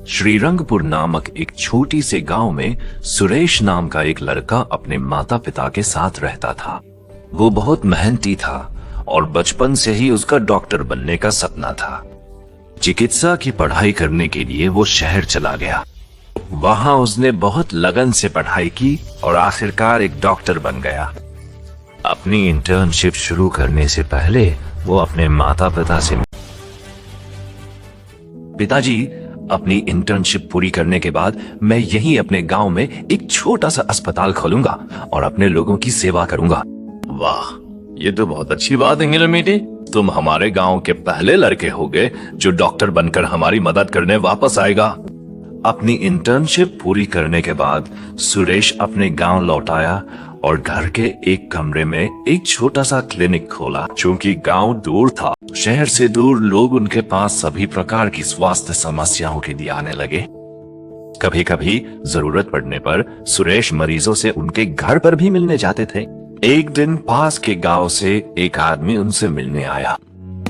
श्रीरंगपुर नामक एक छोटी से गांव में सुरेश नाम का एक लड़का अपने माता पिता के साथ रहता था। वो बहुत मेहनती था और बचपन से ही उसका डॉक्टर बनने का सपना था। चिकित्सा की पढ़ाई करने के लिए वो शहर चला गया। वहां उसने बहुत लगन से पढ़ाई की और आखिरकार एक डॉक्टर बन गया। अपनी इंटर्नशिप शुरू करने से पहले वो अपने माता पिता से, पिताजी, अपनी इंटर्नशिप पूरी करने के बाद मैं यहीं अपने गांव में एक छोटा सा अस्पताल खोलूंगा और अपने लोगों की सेवा करूंगा। वाह, ये तो बहुत अच्छी बात है नीलम। तुम हमारे गांव के पहले लड़के होगे जो डॉक्टर बनकर हमारी मदद करने वापस आएगा। अपनी इंटर्नशिप पूरी करने के बाद सुरेश अपने गांव लौट आया और घर के एक कमरे में एक छोटा सा क्लिनिक खोला। चूंकि गांव दूर था, शहर से दूर लोग उनके पास सभी प्रकार की स्वास्थ्य समस्याओं के लिए आने लगे। कभी कभी जरूरत पड़ने पर सुरेश मरीजों से उनके घर पर भी मिलने जाते थे। एक दिन पास के गांव से एक आदमी उनसे मिलने आया।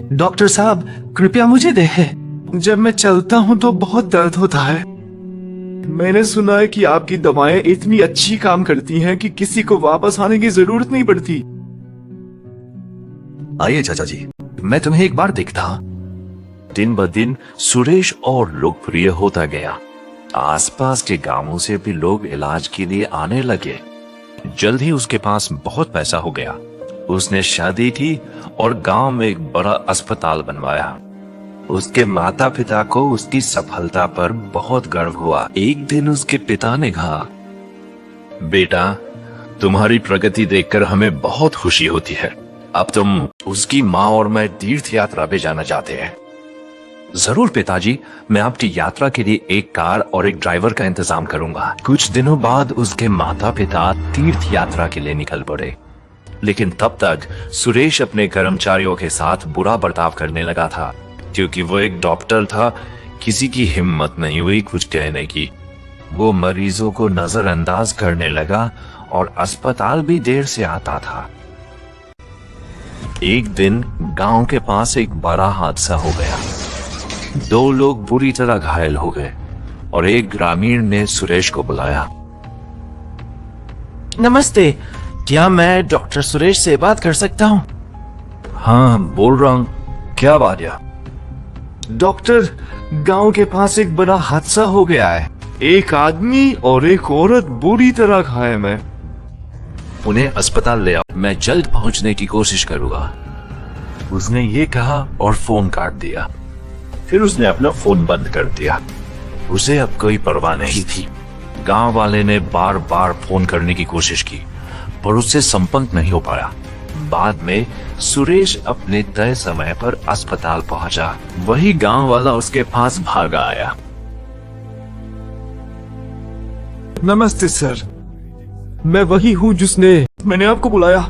डॉक्टर साहब, कृपया मुझे देखें। जब मैं चलता हूँ तो बहुत दर्द होता है। मैंने सुना है कि आपकी दवाएं इतनी अच्छी काम करती हैं कि किसी को वापस आने की जरूरत नहीं पड़ती। आइए चाचा जी, मैं तुम्हें एक बार देखता। दिन ब दिन सुरेश और लोकप्रिय होता गया। आसपास के गांवों से भी लोग इलाज के लिए आने लगे। जल्द ही उसके पास बहुत पैसा हो गया। उसने शादी की और गांव में एक बड़ा अस्पताल बनवाया। उसके माता पिता को उसकी सफलता पर बहुत गर्व हुआ। एक दिन उसके पिता ने कहा, बेटा, तुम्हारी प्रगति देखकर हमें बहुत खुशी होती है। अब तुम, उसकी माँ और मैं तीर्थ यात्रा पे जाना चाहते हैं। जरूर पिताजी, मैं आपकी यात्रा के लिए एक कार और एक ड्राइवर का इंतजाम करूंगा। कुछ दिनों बाद उसके माता पिता तीर्थ यात्रा के लिए निकल पड़े। लेकिन तब तक सुरेश अपने कर्मचारियों के साथ बुरा बर्ताव करने लगा था। क्योंकि वो एक डॉक्टर था, किसी की हिम्मत नहीं हुई कुछ कहने की। वो मरीजों को नजरअंदाज करने लगा और अस्पताल भी देर से आता था। एक दिन गांव के पास एक बड़ा हादसा हो गया। 2 लोग बुरी तरह घायल हो गए और एक ग्रामीण ने सुरेश को बुलाया। नमस्ते, क्या मैं डॉक्टर सुरेश से बात कर सकता हूँ? हाँ, बोल रहा हूँ। क्या बात है? डॉक्टर, गांव के पास एक बड़ा हादसा हो गया है। एक आदमी और एक औरत बुरी तरह घायल है। उन्हें अस्पताल ले आओ, मैं जल्द पहुंचने की कोशिश करूंगा। उसने ये कहा और फोन काट दिया। फिर उसने अपना फोन बंद कर दिया। उसे अब कोई परवाह नहीं थी। गांव वाले ने बार बार फोन करने की कोशिश की पर उससे संपर्क नहीं हो पाया। बाद में सुरेश अपने तय समय पर अस्पताल पहुंचा। वही गांव वाला उसके पास भागा आया। नमस्ते सर, मैं वही हूँ जिसने मैंने आपको बुलाया।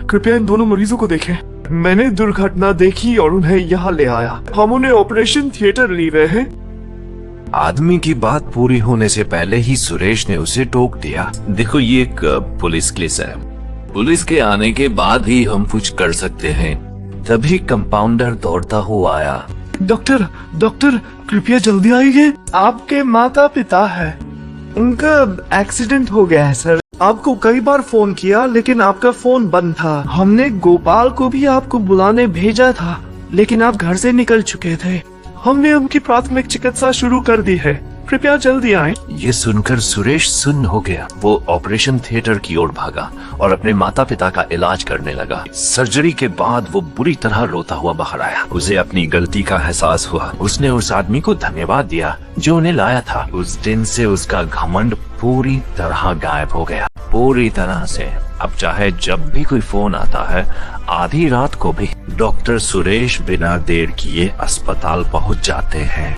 कृपया इन दोनों मरीजों को देखें। मैंने दुर्घटना देखी और उन्हें यहाँ ले आया। हम उन्हें ऑपरेशन थिएटर ले रहे हैं। आदमी की बात पूरी होने से पहले ही सुरेश ने उसे टोक दिया। देखो, ये एक पुलिस केस है। पुलिस के आने के बाद ही हम कुछ कर सकते हैं। तभी कंपाउंडर दौड़ता हुआ आया। डॉक्टर, कृपया जल्दी आइए। आपके माता पिता है, उनका एक्सीडेंट हो गया है सर। आपको कई बार फोन किया लेकिन आपका फोन बंद था। हमने गोपाल को भी आपको बुलाने भेजा था लेकिन आप घर से निकल चुके थे। हमने उनकी प्राथमिक चिकित्सा शुरू कर दी है। कृपया जल्दी आएं। ये सुनकर सुरेश सुन्न हो गया। वो ऑपरेशन थिएटर की ओर भागा और अपने माता पिता का इलाज करने लगा। सर्जरी के बाद वो बुरी तरह रोता हुआ बाहर आया। उसे अपनी गलती का एहसास हुआ। उसने उस आदमी को धन्यवाद दिया जो उन्हें लाया था। उस दिन से उसका घमंड पूरी तरह गायब हो गया। पूरी तरह से। अब चाहे जब भी कोई फोन आता है, आधी रात को भी, डॉक्टर सुरेश बिना देर किए अस्पताल पहुंच जाते हैं।